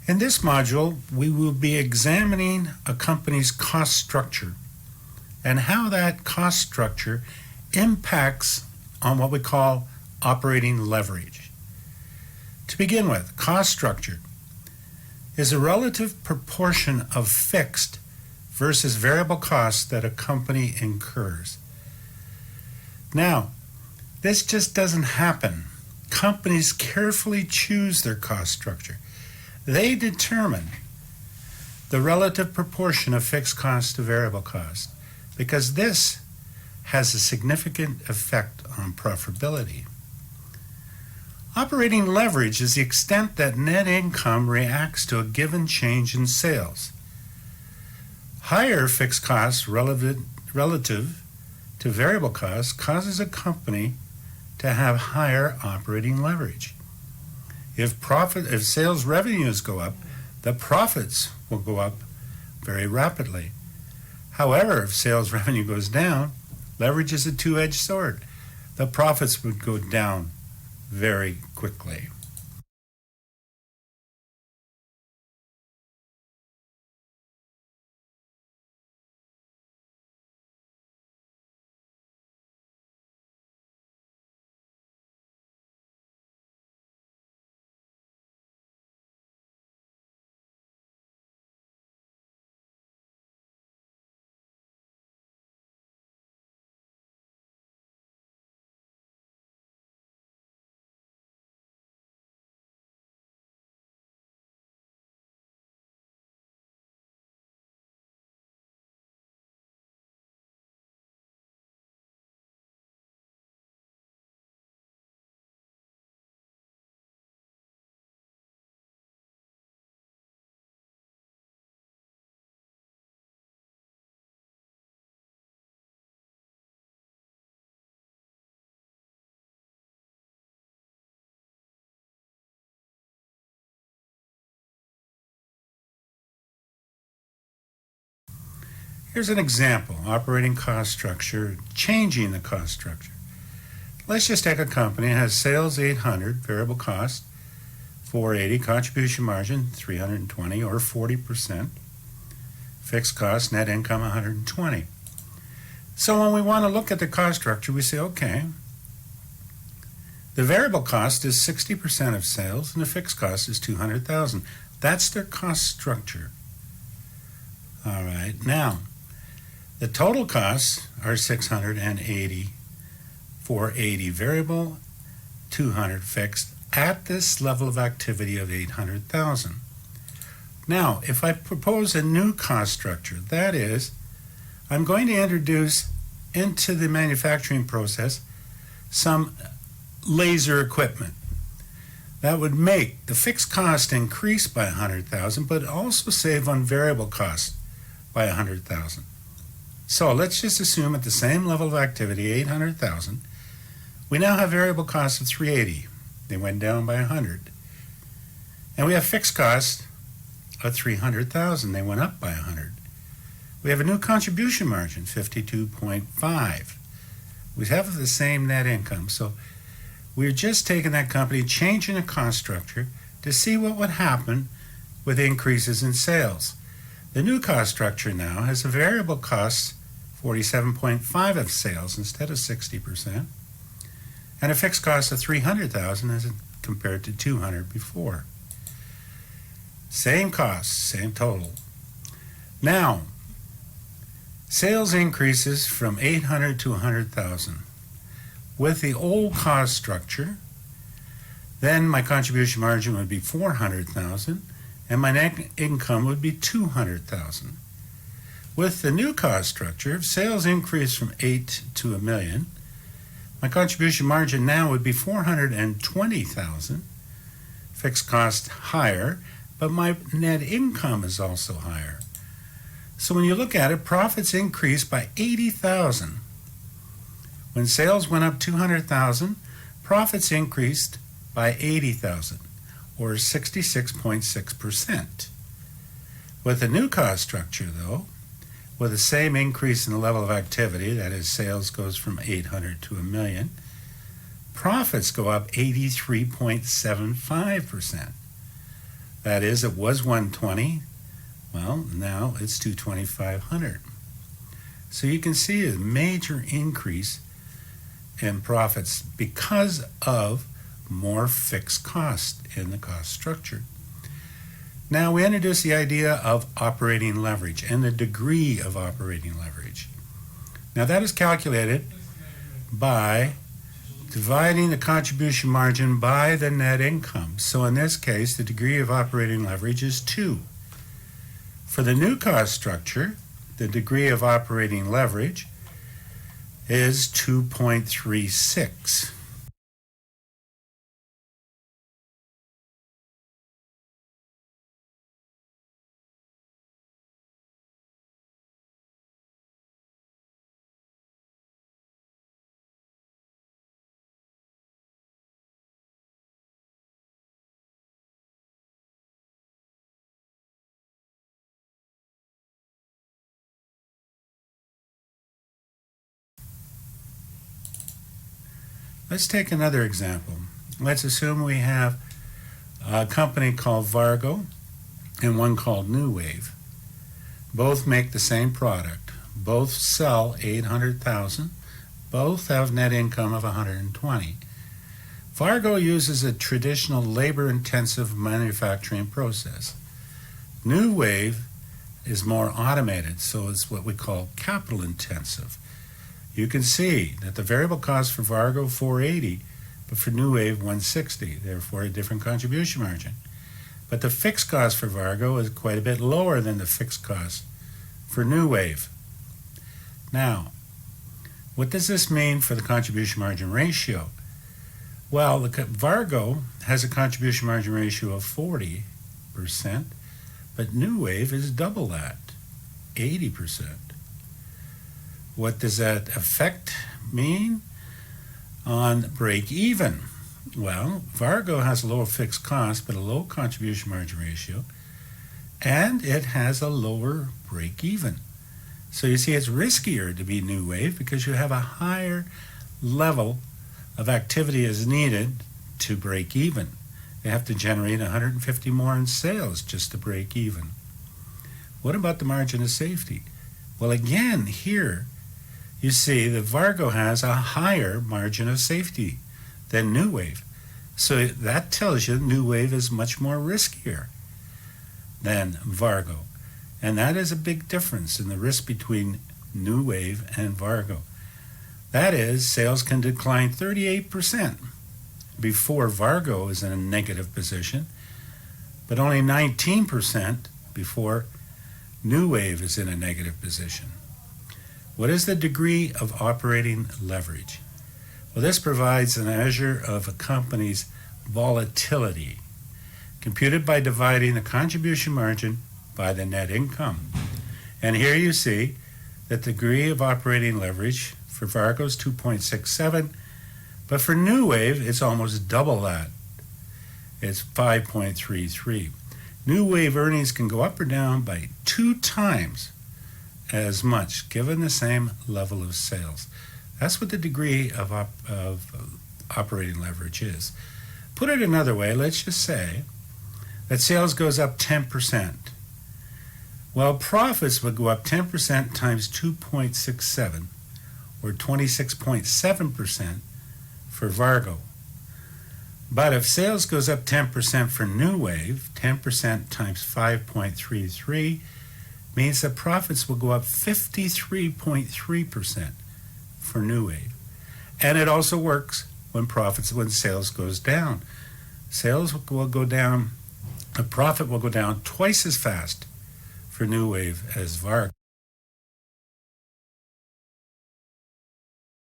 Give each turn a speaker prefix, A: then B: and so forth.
A: In this module, we will be examining a company's cost structure and how that cost structure impacts on what we call operating leverage. To begin with, cost structure is a relative proportion of fixed versus variable costs that a company incurs. Now, this just doesn't happen. Companies carefully choose their cost structure. They determine the relative proportion of fixed costs to variable costs because this has a significant effect on profitability. Operating leverage is the extent that net income reacts to a given change in sales. Higher fixed costs relative to variable costs causes a company to have higher operating leverage. If sales revenues go up, the profits will go up very rapidly. However, if sales revenue goes down, leverage is a two-edged sword. The profits would go down very quickly. Here's an example, operating cost structure, changing the cost structure. Let's just take a company that has sales 800, variable cost 480, contribution margin 320 or 40%, fixed cost, net income 120. So when we want to look at the cost structure, we say, okay, the variable cost is 60% of sales and the fixed cost is $200,000. That's their cost structure. All right, now, the total costs are 680, 480 variable, 200 fixed at this level of activity of 800,000. Now, if I propose a new cost structure, that is, I'm going to introduce into the manufacturing process some laser equipment that would make the fixed cost increase by 100,000, but also save on variable costs by 100,000. So let's just assume at the same level of activity, 800,000, we now have variable costs of 380. They went down by 100. And we have fixed costs of 300,000. They went up by 100. We have a new contribution margin, 52.5. We have the same net income. So we're just taking that company, changing the cost structure to see what would happen with increases in sales. The new cost structure now has a variable cost 47.5 of sales instead of 60%, and a fixed cost of 300,000 as compared to 200 before. Same cost, same total. Now, sales increases from 800 to 100,000. With the old cost structure, then my contribution margin would be 400,000 and my net income would be 200,000. With the new cost structure, if sales increase from 8 to $1 million, my contribution margin now would be 420,000, fixed cost higher, but my net income is also higher. So when you look at it, profits increased by 80,000. When sales went up 200,000, profits increased by 80,000, or 66.6%. With the new cost structure, though, with the same increase in the level of activity, that is, sales goes from 800 to $1 million, profits go up 83.75%. That is, it was 120. Well, now it's 22500. So you can see a major increase in profits because of more fixed cost in the cost structure. Now we introduce the idea of operating leverage and the degree of operating leverage. Now that is calculated by dividing the contribution margin by the net income. So in this case, the degree of operating leverage is 2. For the new cost structure, the degree of operating leverage is 2.36. Let's take another example. Let's assume we have a company called Vargo and one called New Wave. Both make the same product. Both sell 800,000. Both have net income of 120. Vargo uses a traditional labor-intensive manufacturing process. New Wave is more automated, so it's what we call capital-intensive. You can see that the variable cost for Vargo 480, but for New Wave 160, therefore a different contribution margin. But the fixed cost for Vargo is quite a bit lower than the fixed cost for New Wave. Now, what does this mean for the contribution margin ratio? Well, Vargo has a contribution margin ratio of 40%, but New Wave is double that, 80%. What does that effect mean on break even? Well, Vargo has a lower fixed cost but a low contribution margin ratio, and it has a lower break even. So you see it's riskier to be New Wave because you have a higher level of activity is needed to break even. They have to generate 150 more in sales just to break even. What about the margin of safety? Well, again, here you see that Vargo has a higher margin of safety than New Wave. So that tells you New Wave is much more riskier than Vargo. And that is a big difference in the risk between New Wave and Vargo. That is, sales can decline 38% before Vargo is in a negative position, but only 19% before New Wave is in a negative position. What is the degree of operating leverage? Well, this provides a measure of a company's volatility, computed by dividing the contribution margin by the net income. And here you see that the degree of operating leverage for Vargo is 2.67, but for New Wave, it's almost double that. It's 5.33. New Wave earnings can go up or down by 2 times as much, given the same level of sales. That's what the degree of operating leverage is. Put it another way, let's just say that sales goes up 10%. Well, profits would go up 10% times 2.67, or 26.7% for Vargo. But if sales goes up 10% for New Wave, 10% times 5.33 means that profits will go up 53.3% for New Wave. And it also works when sales goes down. Sales will go down, the profit will go down twice as fast for New Wave as Vargo.